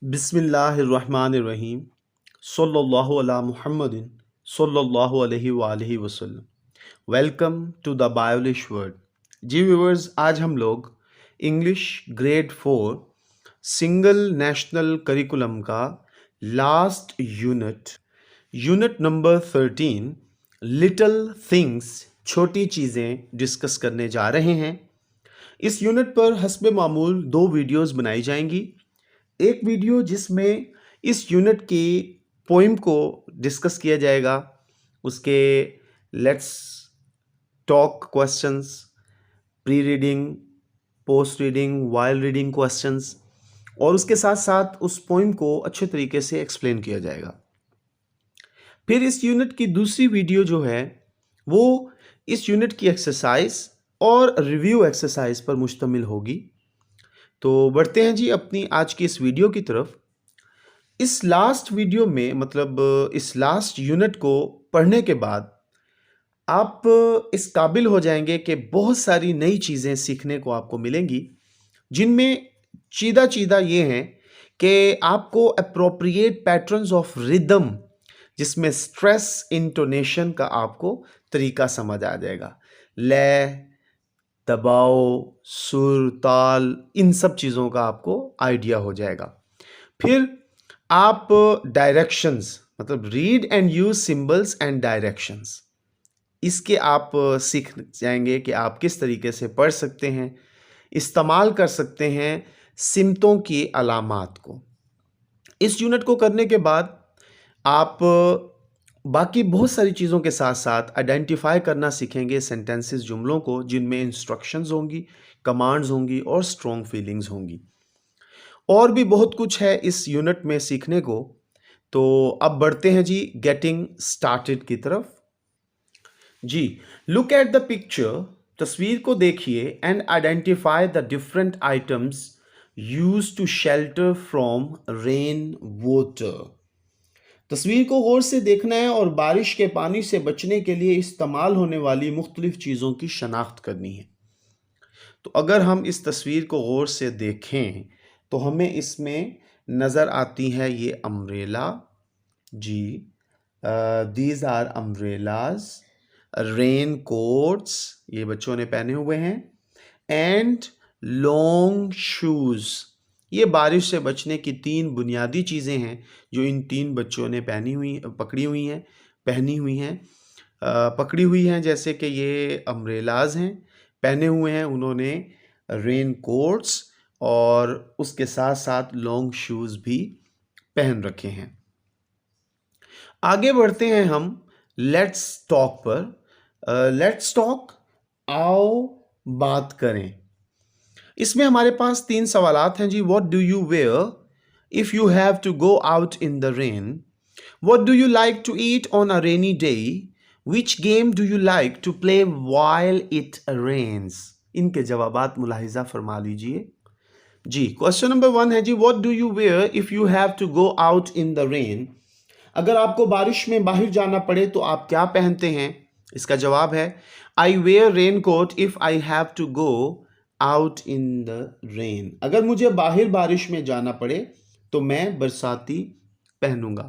बिस्मिल्लाहिर्रहमानिर्रहीम सल्लल्लाहु अला मुहम्मदिन सल्लल्लाहु अलैहि वसल्लम। Welcome to the Biolish world. जी व्यूअर्स, आज हम लोग English grade 4 single national curriculum का last unit number 13 little things छोटी चीज़ें डिस्कस करने जा रहे हैं। इस यूनिट पर हस्बे मामूल 2 वीडियोस बनाई जाएंगी। एक वीडियो जिसमें इस यूनिट की पोइम को डिस्कस किया जाएगा, उसके let's talk questions, pre reading, post reading, while reading questions, और उसके साथ साथ उस पोइम को अच्छे तरीके से एक्सप्लेन किया जाएगा। फिर इस यूनिट की दूसरी वीडियो जो है वो इस यूनिट की एक्सरसाइज और रिव्यू एक्सरसाइज पर मुश्तमिल होगी। तो बढ़ते हैं जी अपनी आज की इस वीडियो की तरफ। इस लास्ट वीडियो में मतलब इस लास्ट यूनिट को पढ़ने के बाद आप इस काबिल हो जाएंगे कि बहुत सारी नई चीज़ें सीखने को आपको मिलेंगी, जिनमें चीदा चीदा ये हैं कि आपको अप्रोप्रिएट पैटर्न्स ऑफ रिदम, जिसमें स्ट्रेस इंटोनेशन का आपको तरीका समझ आ जाएगा। लय, दबाव, सुर, ताल, इन सब चीज़ों का आपको आइडिया हो जाएगा। फिर आप डायरेक्शंस मतलब read and use symbols and directions, इसके आप सीख जाएंगे कि आप किस तरीके से पढ़ सकते हैं, इस्तेमाल कर सकते हैं सिम्तों की अलामात को। इस यूनिट को करने के बाद आप बाकी बहुत सारी चीज़ों के साथ साथ आइडेंटिफाई करना सीखेंगे सेंटेंसेस, जुमलों को, जिनमें इंस्ट्रक्शंस होंगी, कमांड्स होंगी और स्ट्रॉन्ग फीलिंग्स होंगी। और भी बहुत कुछ है इस यूनिट में सीखने को। तो अब बढ़ते हैं जी गेटिंग स्टार्टेड की तरफ। जी, लुक एट द पिक्चर, तस्वीर को देखिए, and identify the different items used to shelter from rain water. तस्वीर को गौर से देखना है और बारिश के पानी से बचने के लिए इस्तेमाल होने वाली मुख्तलिफ चीज़ों की शनाख्त करनी है। तो अगर हम इस तस्वीर को गौर से देखें तो हमें इसमें नज़र आती है ये अम्ब्रेला। जी, these are umbrellas, raincoats, ये बच्चों ने पहने हुए हैं, एंड लॉन्ग शूज़, ये बारिश से बचने की 3 बुनियादी चीज़ें हैं जो इन 3 बच्चों ने पहनी हुई हैं, जैसे कि ये अम्ब्रेलाज हैं, पहने हुए हैं उन्होंने रेन कोट्स, और उसके साथ साथ लॉन्ग शूज़ भी पहन रखे हैं। आगे बढ़ते हैं हम लेट्स टॉक पर। लेट्स टॉक, आओ बात करें। इसमें हमारे पास 3 सवालात हैं जी। What do you wear if you have to go out in the rain? What do you like to eat on a rainy day? Which game do you like to play while it rains? इनके जवाबात मुलाहिजा फरमा लीजिए। जी, question number 1 है जी, what do you wear if you have to go out in the rain? अगर आपको बारिश में बाहर जाना पड़े तो आप क्या पहनते हैं? इसका जवाब है I wear raincoat if I have to go out in the rain. अगर मुझे बाहर बारिश में जाना पड़े तो मैं बरसाती पहनूंगा।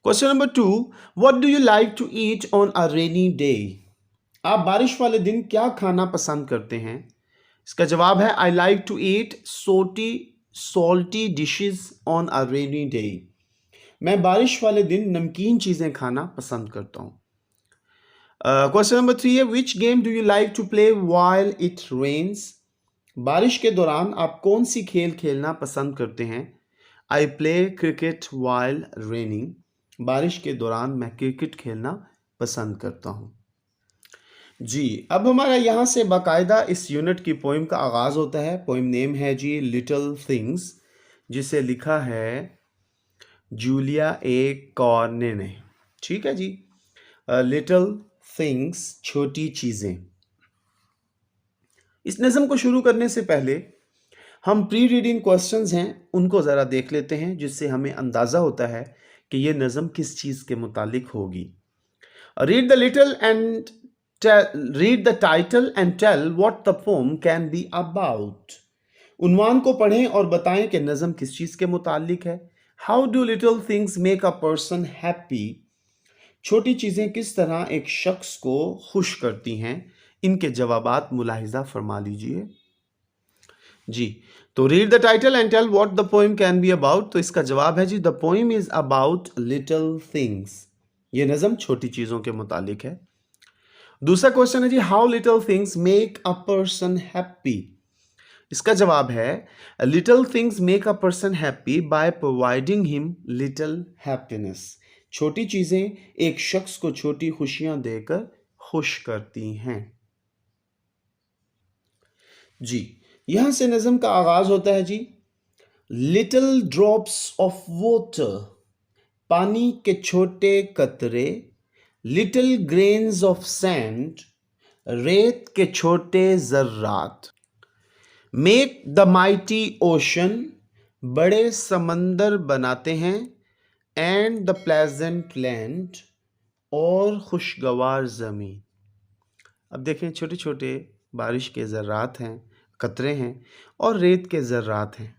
Question number 2, what do you like to eat on a rainy day? आप बारिश वाले दिन क्या खाना पसंद करते हैं? इसका जवाब है I like to eat salty dishes on a rainy day. मैं बारिश वाले दिन नमकीन चीज़ें खाना पसंद करता हूँ। क्वेश्चन नंबर 3 है, which game do you like to play while it rains? बारिश के दौरान आप कौन सी खेल खेलना पसंद करते हैं? I play cricket while raining. बारिश के दौरान मैं क्रिकेट खेलना पसंद करता हूँ। जी, अब हमारा यहाँ से बाकायदा इस यूनिट की पोइम का आगाज़ होता है। पोइम नेम है जी लिटिल थिंग्स, जिसे लिखा है जूलिया ए कॉर्ने ने। ठीक है जी, लिटिल थिंग्स, छोटी चीज़ें। इस नज़म को शुरू करने से पहले हम प्री रीडिंग क्वेश्चंस हैं उनको ज़रा देख लेते हैं, जिससे हमें अंदाज़ा होता है कि ये नज़म किस चीज़ के मुतालिक होगी। Read the title and tell what the poem can be about. उन्वान को पढ़ें और बताएं कि नज़म किस चीज़ के मुतालिक है। How do little things make a person happy. छोटी चीज़ें किस तरह एक शख्स को खुश करती हैं। इनके जवाबात मुलाहिजा फरमा लीजिए। जी, तो read the title and tell what the poem can be about. तो इसका जवाब है जी, the poem is about little things. ये नज़म छोटी चीज़ों के मुतालिक है। दूसरा क्वेश्चन है जी, how little things make a person happy. इसका जवाब है, little things make a person happy by providing him little happiness. छोटी चीज़ें एक शख्स को छोटी खुशियां देकर खुश करती हैं। जी, यहां से नज़म का आगाज होता है जी। लिटिल ड्रॉप्स ऑफ वाटर, पानी के छोटे कतरे। लिटिल ग्रेन्स ऑफ सैंड, रेत के छोटे जर्रात। मेक द माइटी ओशन, बड़े समंदर बनाते हैं। एंड द प्लेजेंट लैंड, और खुशगवार ज़मीन। अब देखें, छोटे छोटे बारिश के ज़र्रात हैं, कतरे हैं, और रेत के ज़र्रात हैं।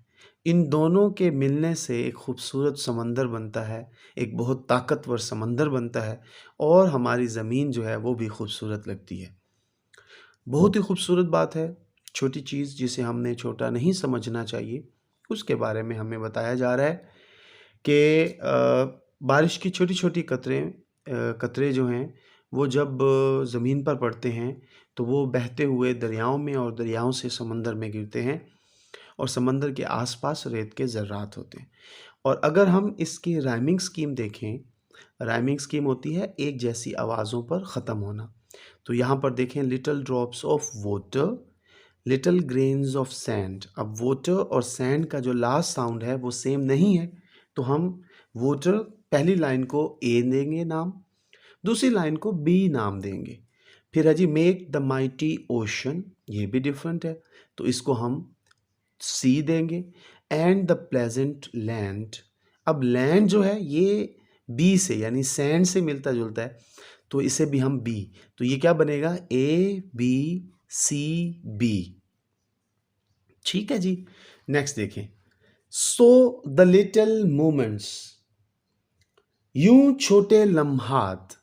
इन दोनों के मिलने से एक खूबसूरत समंदर बनता है, एक बहुत ताकतवर समंदर बनता है, और हमारी ज़मीन जो है वो भी खूबसूरत लगती है। बहुत ही खूबसूरत बात है। छोटी चीज़ जिसे हमने छोटा नहीं समझना चाहिए, उसके बारे में हमें बताया जा रहा है कि बारिश की छोटी छोटी कतरे जो हैं वो जब ज़मीन पर पड़ते हैं तो वो बहते हुए दरियाओं में और दरियाओं से समंदर में गिरते हैं, और समंदर के आसपास रेत के ज़र्रात होते हैं। और अगर हम इसकी राइमिंग स्कीम देखें, राइमिंग स्कीम होती है एक जैसी आवाज़ों पर ख़त्म होना। तो यहाँ पर देखें, little drops of water, little grains of sand. अब वाटर और सैंड का जो लास्ट साउंड है वो सेम नहीं है, तो हम वाटर पहली लाइन को ए देंगे नाम, दूसरी लाइन को बी नाम देंगे। फिर है जी, मेक द माइटी ओशन, ये भी डिफरेंट है, तो इसको हम सी देंगे। एंड द प्लेजेंट लैंड, अब लैंड जो है ये बी से यानी सैंड से मिलता जुलता है, तो इसे भी हम बी, तो ये क्या बनेगा, ए बी सी बी। ठीक है जी। नेक्स्ट देखें, सो द लिटिल मोमेंट्स, यूं छोटे लम्हात।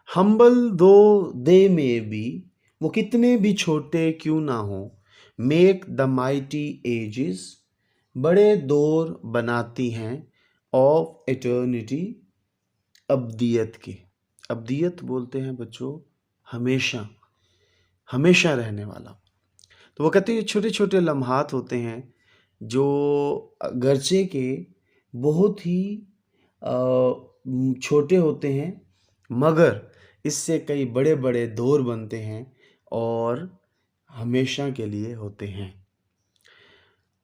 हम्बल दो दे में बी, वो कितने भी छोटे क्यों ना हो। मेक द माइटी एजेस, बड़े दौर बनाती हैं। ऑफ एटर्निटी, अब्दियत के। अब्दियत बोलते हैं बच्चों हमेशा, हमेशा रहने वाला। तो वो कहते हैं छोटे छोटे लम्हात होते हैं जो अगरचे के बहुत ही छोटे होते हैं, मगर इससे कई बड़े बड़े दौर बनते हैं और हमेशा के लिए होते हैं।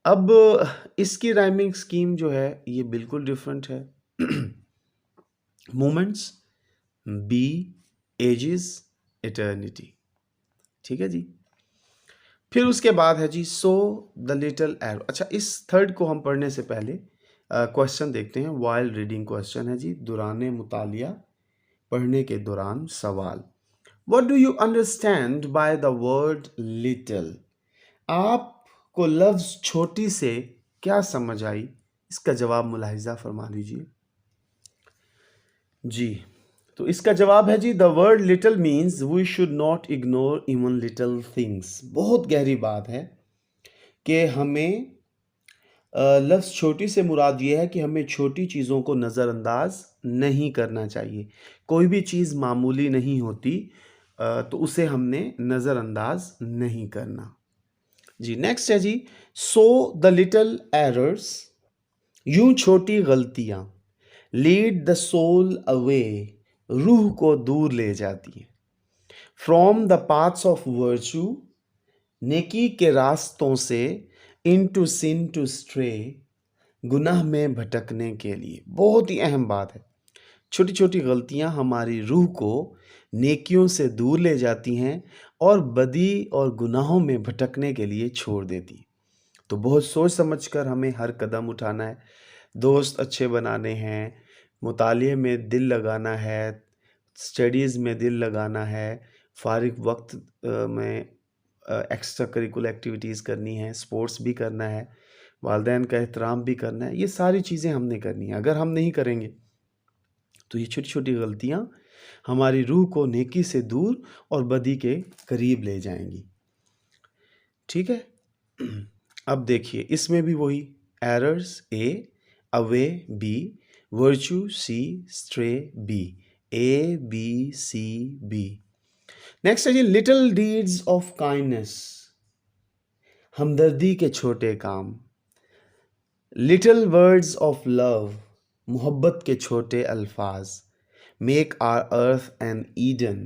अब इसकी राइमिंग स्कीम जो है ये बिल्कुल डिफरेंट है। Moments, B, ages, eternity. ठीक है जी। फिर उसके बाद है जी, सो द लिटिल एरो। अच्छा, इस थर्ड को हम पढ़ने से पहले क्वेश्चन देखते हैं। वाइल रीडिंग क्वेश्चन है जी, दुराने मुतालिया, पढ़ने के दौरान सवाल। What do you understand by the word little? आपको लफ्ज़ छोटी से क्या समझ आई? इसका जवाब मुलाहिजा फरमा लीजिए। जी, तो इसका जवाब है जी, the word little means we should not ignore even little things. बहुत गहरी बात है कि हमें लफ्ज़ छोटी से मुराद ये है कि हमें छोटी चीज़ों को नज़रअंदाज नहीं करना चाहिए। कोई भी चीज़ मामूली नहीं होती, तो उसे हमने नज़रअंदाज नहीं करना। जी, नेक्स्ट है जी, सो द लिटिल एरर्स, यूं छोटी गलतियाँ। लीड द सोल अवे, रूह को दूर ले जाती है। From the paths of virtue, नेकी के रास्तों से। इनटू सिन टू स्ट्रे, गुनाह में भटकने के लिए। बहुत ही अहम बात है, छोटी छोटी गलतियां हमारी रूह को नेकियों से दूर ले जाती हैं और बदी और गुनाहों में भटकने के लिए छोड़ देती हैं। तो बहुत सोच समझ कर हमें हर कदम उठाना है। दोस्त अच्छे बनाने हैं, मुतालिए में दिल लगाना है, स्टडीज़ में दिल लगाना है, फारिग वक्त में एक्स्ट्रा करिकुलर एक्टिविटीज़ करनी है, स्पोर्ट्स भी करना है, वालिदैन का एहतराम भी करना है, ये सारी चीज़ें हमने करनी है। अगर हम नहीं करेंगे तो ये छोटी-छोटी गलतियाँ हमारी रूह को नेकी से दूर और बदी के करीब ले जाएँगी। ठीक है? अब देखिए इसमें भी वही errors A, away B, virtue C, stray B, A B C B. Next है जी लिटिल डीड्स ऑफ काइंडनेस, हमदर्दी के छोटे काम। लिटिल वर्ड्स ऑफ लव, मोहब्बत के छोटे अल्फाज। Make our earth an Eden,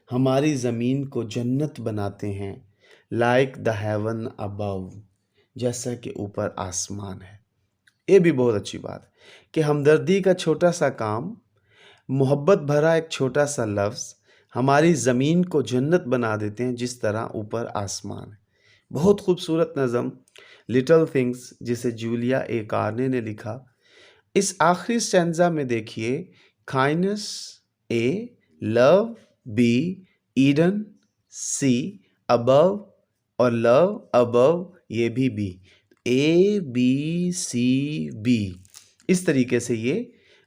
हमारी ज़मीन को जन्नत बनाते हैं। लाइक द हेवन अबव, जैसा कि ऊपर आसमान है। ये भी बहुत अच्छी बात है कि हमदर्दी का छोटा सा काम, मोहब्बत भरा एक छोटा सा लफ्ज़ हमारी ज़मीन को जन्नत बना देते हैं, जिस तरह ऊपर आसमान है। बहुत खूबसूरत नज़म लिटिल थिंग्स, जिसे जूलिया ए कार्ने ने लिखा। इस आखिरी स्टैंजा में देखिए kindness A, love B, Eden C, above और लव अबव ये भी B, A B C B, इस तरीके से ये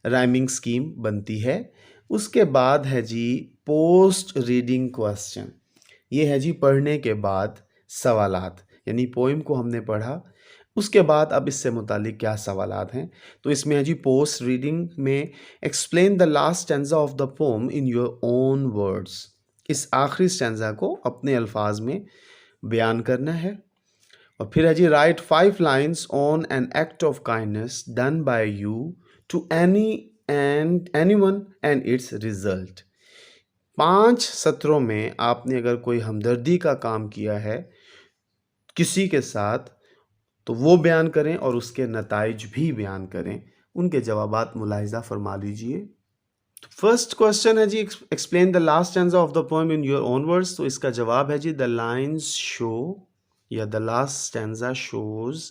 राइमिंग स्कीम बनती है। उसके बाद है जी पोस्ट रीडिंग क्वेश्चन, ये है जी पढ़ने के बाद सवालात, यानी पोइम को हमने पढ़ा उसके बाद अब इससे मुतालिक क्या सवालात हैं। तो इसमें है जी पोस्ट रीडिंग में explain the last stanza of the pome in your own words, इस आखिरी स्टैंजा को अपने अल्फाज में बयान करना है। और फिर है जी write 5 lines on an act of kindness done by you to anyone and its result. 5 सत्रों में आपने अगर कोई हमदर्दी का काम किया है किसी के साथ तो वो बयान करें और उसके नताइज भी बयान करें। उनके जवाबात मुलाहिजा फरमा लीजिए। फर्स्ट क्वेश्चन है जी explain the last stanza of the poem in your own words, तो इसका जवाब है जी द लाइन्स शो या the last stanza shows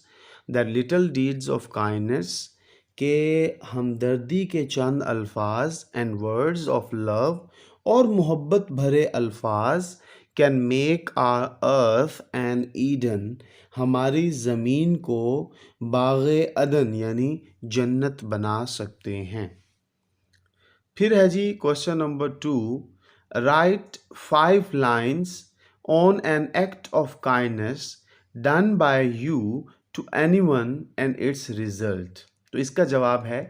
that little deeds of kindness, के हमदर्दी के चंद अल्फाज एंड वर्ड्स ऑफ लव और मोहब्बत भरे अल्फाज can make our earth and Eden, हमारी ज़मीन को बाग़े अदन यानी जन्नत बना सकते हैं। फिर है जी question number 2, write 5 lines on an act of kindness done by you to anyone and its result, तो इसका जवाब है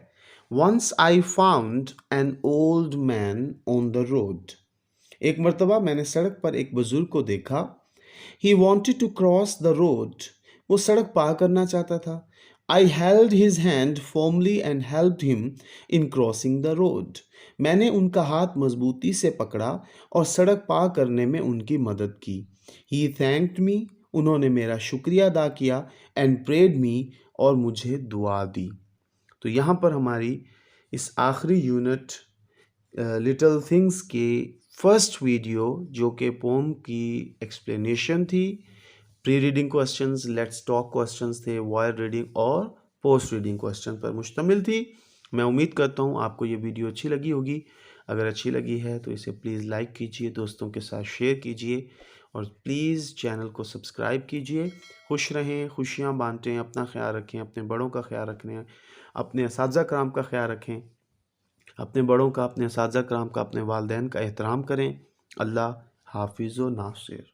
once I found an old man on the road, एक मर्तबा मैंने सड़क पर एक बुजुर्ग को देखा। He wanted to cross the road, वो सड़क पार करना चाहता था। I held his hand formally and helped him in crossing the road, मैंने उनका हाथ मजबूती से पकड़ा और सड़क पार करने में उनकी मदद की। ही थैंक्ड मी, उन्होंने मेरा शुक्रिया अदा किया, एंड प्रेड मी, और मुझे दुआ दी। तो यहाँ पर हमारी इस आखिरी यूनिट लिटिल थिंग्स के फर्स्ट वीडियो जो कि पोम की एक्सप्लेनेशन थी, pre reading questions, let's talk questions थे, वॉयल रीडिंग और पोस्ट रीडिंग क्वेश्चन पर मुश्तमिल थी। मैं उम्मीद करता हूँ आपको ये वीडियो अच्छी लगी होगी। अगर अच्छी लगी है तो इसे प्लीज़ लाइक कीजिए, दोस्तों के साथ शेयर कीजिए और प्लीज़ चैनल को सब्सक्राइब कीजिए। खुश रहें, खुशियाँ बांटें, अपना ख्याल रखें, अपने बड़ों का ख्याल रखें, अपने असातिज़ा कराम का ख्याल रखें, अपने बड़ों का, अपने असातिज़ा कराम का, अपने वालिदैन का एहतराम करें। अल्लाह हाफिज़ व नासिर।